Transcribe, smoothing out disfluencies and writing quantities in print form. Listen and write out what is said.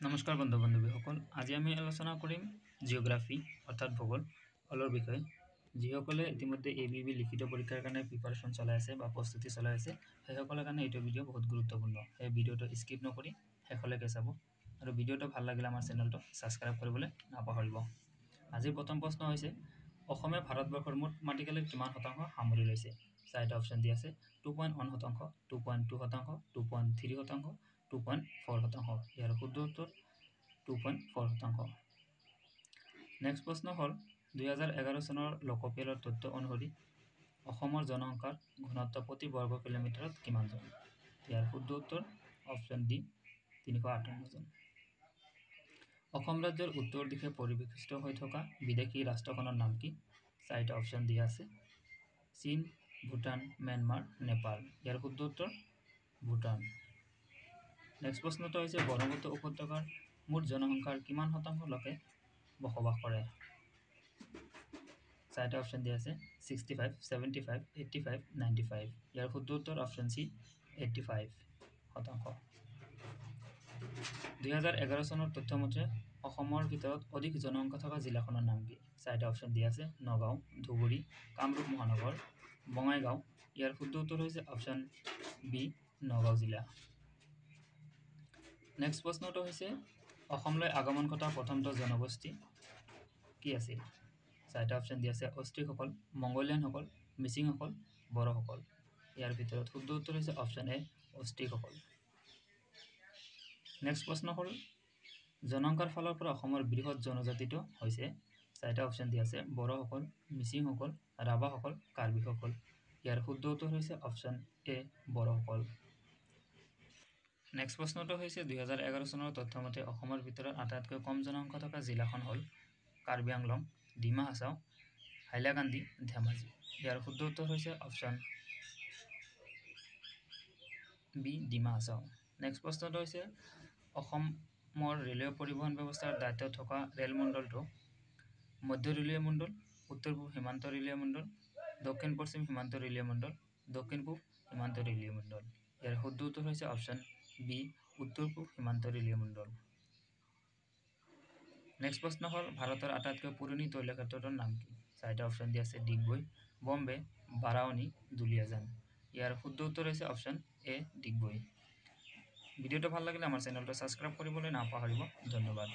নমস্কাৰ বন্ধু বান্ধৱীসকল, আজি আমি আলোচনা কৰিম জিঅ'গ্ৰাফী অৰ্থাৎ ভূগোল হলৰ বিষয়ে। যিসকলে ইতিমধ্যে ABB লিখিত পৰীক্ষাৰ কাৰণে প্ৰিপাৰেশ্যন চলাই আছে বা প্ৰস্তুতি চলাই আছে, সেইসকলৰ কাৰণে এইটো ভিডিঅ' বহুত গুৰুত্বপূৰ্ণ। সেই ভিডিঅ'টো স্কিপ নকৰি শেষলৈকে চাব আৰু ভিডিঅ'টো ভাল লাগিলে আমাৰ চেনেলটো ছাবস্ক্ৰাইব কৰিবলৈ নাপাহৰিব। আজিৰ প্ৰথম প্ৰশ্ন হৈছে, অসমে ভাৰতবৰ্ষৰ মুঠ মাটিকালিৰ কিমান শতাংশ সামৰি লৈছে? চাৰিটা অপশ্যন দিয়া আছে: 2.1 শতাংশ, 2.2 শতাংশ, 2.3 শতাংশ, 2.4 শতাংশ। ইয়াৰ শুদ্ধ উত্তৰ 2.4 শতাংশ। নেক্সট প্ৰশ্ন হ'ল, 2011 চনৰ লোকপিয়লৰ তথ্য অনুসৰি অসমৰ জনসংখ্যাৰ ঘনত্ব প্ৰতি বৰ্গ কিলোমিটাৰত কিমান জন? ইয়াৰ শুদ্ধ উত্তৰ অপশ্যন ডি 358 জন। অসম ৰাজ্যৰ উত্তৰ দিশে পৰিৱেষ্টিত হৈ থকা বিদেশী ৰাষ্ট্ৰখনৰ নাম কি? চাৰিটা অপশ্যন দিয়া আছে: চীন, ভূটান, ম্যানমাৰ, নেপাল। ইয়াৰ শুদ্ধ উত্তৰ ভূটান। নেক্সট প্ৰশ্নটো হৈছে, ব্ৰহ্মপুত্ৰ উপত্যকাৰ মুঠ জনসংখ্যাৰ কিমান শতাংশ লোকে বসবাস কৰে? চাৰিটা অপশ্যন দিয়া আছে: 65, 75, 85, 95। ইয়াৰ শুদ্ধ উত্তৰ অপশ্যন চি 85 শতাংশ। 2011 চনৰ তথ্য মতে অসমৰ ভিতৰত অধিক জনসংখ্যা থকা জিলাখনৰ নাম কি? চাৰিটা অপশ্যন দিয়া আছে: নগাঁও, ধুবুৰী, কামৰূপ মহানগৰ, বঙাইগাঁও। ইয়াৰ শুদ্ধ উত্তৰ হৈছে অপশ্যন বি নগাঁও জিলা। নেক্সট প্ৰশ্নটো হৈছে, অসমলৈ আগমন ঘটা প্ৰথমটো জনগোষ্ঠী কি আছিল? চাৰিটা অপশ্যন দিয়া আছে: অষ্ট্ৰীসকল, মংগোলিয়ানসকল, মিচিংসকল, বড়োসকল। ইয়াৰ ভিতৰত শুদ্ধ উত্তৰ হৈছে অপশ্যন এ অষ্ট্ৰীসকল। নেক্সট প্ৰশ্ন হ'ল, জনসংখ্যাৰ ফালৰ পৰা অসমৰ বৃহৎ জনজাতিটো হৈছে? চাৰিটা অপশ্যন দিয়া আছে: বড়োসকল, মিচিংসকল, ৰাভাসকল, কাৰ্বিসকল। ইয়াৰ শুদ্ধ উত্তৰ হৈছে অপশ্যন এ বড়োসকল। নেক্সট প্ৰশ্নটো হৈছে, 2011 চনৰ তথ্য মতে অসমৰ ভিতৰত আটাইতকৈ কম জনসংখ্যা থকা জিলাখন হ'ল কাৰ্বি আংলং, ডিমা হাছাও, হাইলাকান্দি, ধেমাজি। ইয়াৰ শুদ্ধ উত্তৰ হৈছে option B Dima Hasao. Next প্ৰশ্নটো হৈছে, অসমৰ ৰেলৱে পৰিবহণ ব্যৱস্থাৰ দায়িত্বত থকা ৰেলমণ্ডলটো মধ্য ৰেলৱে মণ্ডল, উত্তৰ পূব সীমান্ত ৰেলৱে মণ্ডল, দক্ষিণ পশ্চিম সীমান্ত ৰেলৱে মণ্ডল, দক্ষিণ পূব সীমান্ত ৰেলৱে মণ্ডল। ইয়াৰ শুদ্ধ উত্তৰ হৈছে অপশ্যন বি উত্তৰ পূব সীমান্ত ৰেলৱে মণ্ডল। নেক্সট প্ৰশ্ন হ'ল, ভাৰতৰ আটাইতকৈ পুৰণি তৈলক্ষেত্ৰটোৰ নাম কি? চাৰিটা অপশ্যন দিয়া আছে: ডিগবৈ, বম্বে, বাৰাউনী, দুলিয়াজান। ইয়াৰ শুদ্ধ উত্তৰ হৈছে অপশ্যন এ ডিগবৈ। ভিডিঅ'টো ভাল লাগিলে আমাৰ চেনেলটো ছাবস্ক্ৰাইব কৰিবলৈ নাপাহৰিব। ধন্যবাদ।